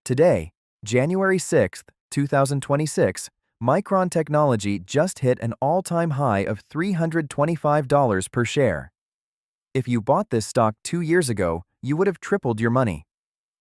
Today, January 6th, 2026, Micron Technology just hit an all-time high of $325 per share. If you bought this stock 2 years ago, you would have tripled your money.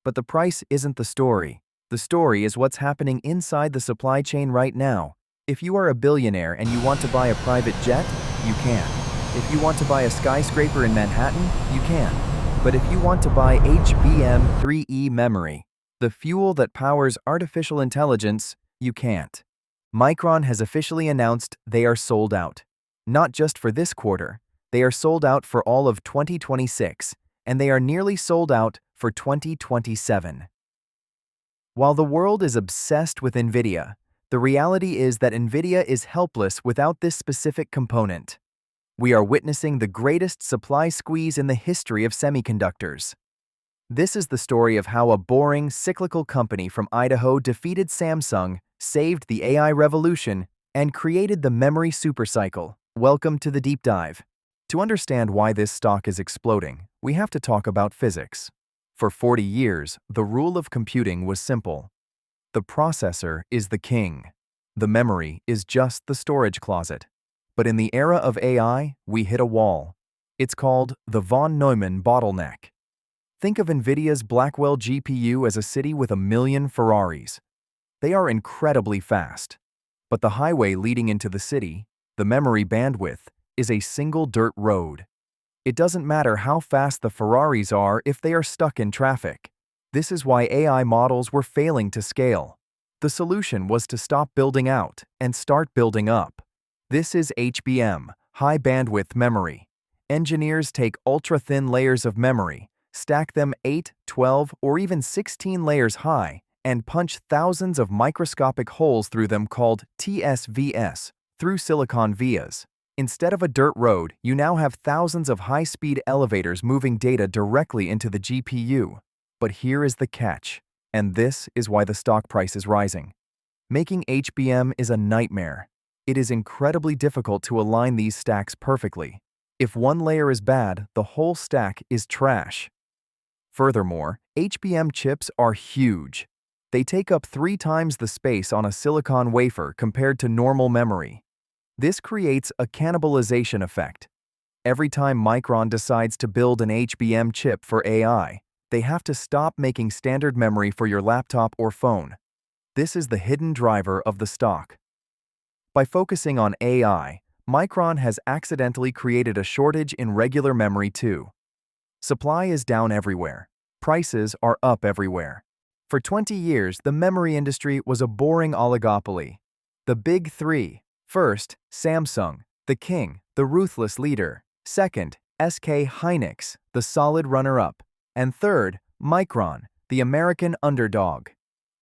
But the price isn't the story. The story is what's happening inside the supply chain right now. If you are a billionaire and you want to buy a private jet, you can. If you want to buy a skyscraper in Manhattan, you can. But if you want to buy HBM3E memory, the fuel that powers artificial intelligence, you can't. Micron has officially announced they are sold out. Not just for this quarter, they are sold out for all of 2026, and they are nearly sold out for 2027. While the world is obsessed with Nvidia, the reality is that Nvidia is helpless without this specific component. We are witnessing the greatest supply squeeze in the history of semiconductors. This is the story of how a boring, cyclical company from Idaho defeated Samsung, saved the AI revolution, and created the memory supercycle. Welcome to the deep dive. To understand why this stock is exploding, we have to talk about physics. For 40 years, the rule of computing was simple. The processor is the king. The memory is just the storage closet. But in the era of AI, we hit a wall. It's called the von Neumann bottleneck. Think of Nvidia's Blackwell GPU as a city with 1,000,000 Ferraris. They are incredibly fast. But the highway leading into the city, the memory bandwidth, is a single dirt road. It doesn't matter how fast the Ferraris are if they are stuck in traffic. This is why AI models were failing to scale. The solution was to stop building out and start building up. This is HBM, high bandwidth memory. Engineers take ultra-thin layers of memory, stack them 8, 12, or even 16 layers high, and punch thousands of microscopic holes through them called TSVs, through silicon vias. Instead of a dirt road, you now have thousands of high-speed elevators moving data directly into the GPU. But here is the catch, and this is why the stock price is rising. Making HBM is a nightmare. It is incredibly difficult to align these stacks perfectly. If one layer is bad, the whole stack is trash. Furthermore, HBM chips are huge. They take up 3 times the space on a silicon wafer compared to normal memory. This creates a cannibalization effect. Every time Micron decides to build an HBM chip for AI, they have to stop making standard memory for your laptop or phone. This is the hidden driver of the stock. By focusing on AI, Micron has accidentally created a shortage in regular memory too. Supply is down everywhere. Prices are up everywhere. For 20 years, the memory industry was a boring oligopoly. The big three. First, Samsung, the king, the ruthless leader. Second, SK Hynix, the solid runner-up. And third, Micron, the American underdog.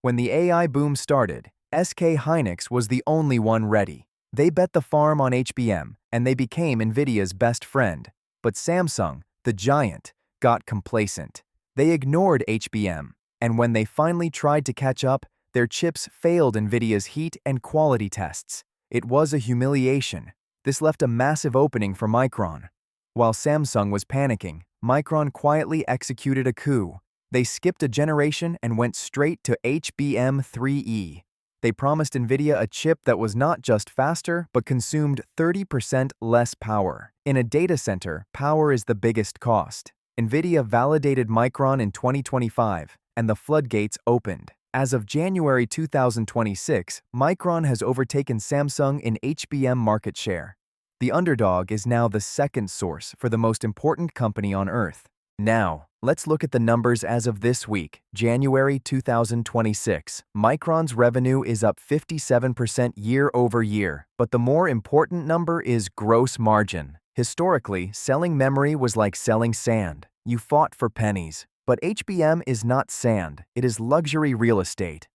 When the AI boom started, SK Hynix was the only one ready. They bet the farm on HBM, and they became Nvidia's best friend. But Samsung, the giant, got complacent. They ignored HBM, and when they finally tried to catch up, their chips failed Nvidia's heat and quality tests. It was a humiliation. This left a massive opening for Micron. While Samsung was panicking, Micron quietly executed a coup. They skipped a generation and went straight to HBM3E. They promised Nvidia a chip that was not just faster, but consumed 30% less power. In a data center, power is the biggest cost. Nvidia validated Micron in 2025, and the floodgates opened. As of January 2026, Micron has overtaken Samsung in HBM market share. The underdog is now the second source for the most important company on Earth. Now, let's look at the numbers as of this week, January 2026. Micron's revenue is up 57% year over year, but the more important number is gross margin. Historically, selling memory was like selling sand. You fought for pennies. But HBM is not sand, it is luxury real estate.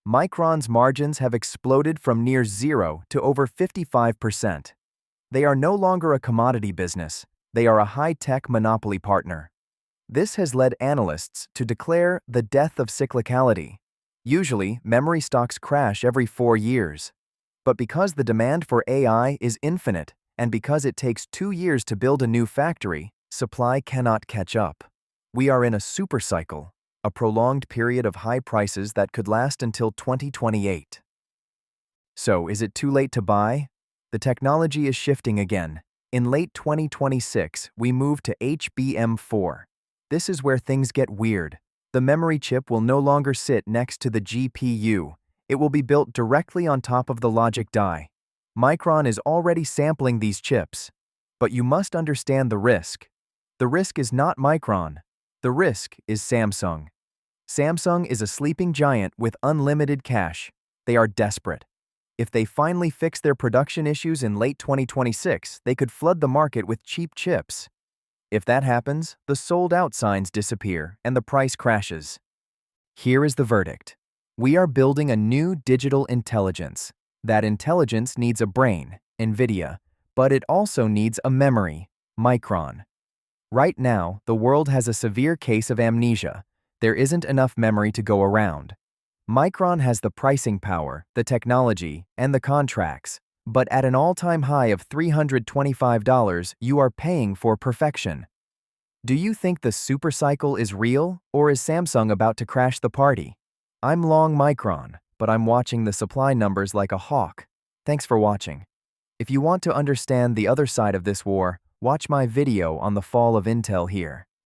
Micron's margins have exploded from near zero to over 55%. They are no longer a commodity business, they are a high-tech monopoly partner. This has led analysts to declare the death of cyclicality. Usually, memory stocks crash every 4 years. But because the demand for AI is infinite, and because it takes 2 years to build a new factory, supply cannot catch up. We are in a supercycle. a prolonged period of high prices that could last until 2028. So, is it too late to buy? The technology is shifting again. In late 2026, we move to HBM4. This is where things get weird. The memory chip will no longer sit next to the GPU. It will be built directly on top of the logic die. Micron is already sampling these chips. But you must understand the risk. The risk is not Micron. The risk is Samsung. Samsung is a sleeping giant with unlimited cash. They are desperate. If they finally fix their production issues in late 2026, they could flood the market with cheap chips. If that happens, the sold-out signs disappear and the price crashes. Here is the verdict. We are building a new digital intelligence. That intelligence needs a brain, Nvidia, but it also needs a memory, Micron. Right now, the world has a severe case of amnesia. There isn't enough memory to go around. Micron has the pricing power, the technology, and the contracts, but at an all-time high of $325, you are paying for perfection. Do you think the supercycle is real, or is Samsung about to crash the party? I'm long Micron, but I'm watching the supply numbers like a hawk. Thanks for watching. If you want to understand the other side of this war, watch my video on the fall of Intel here.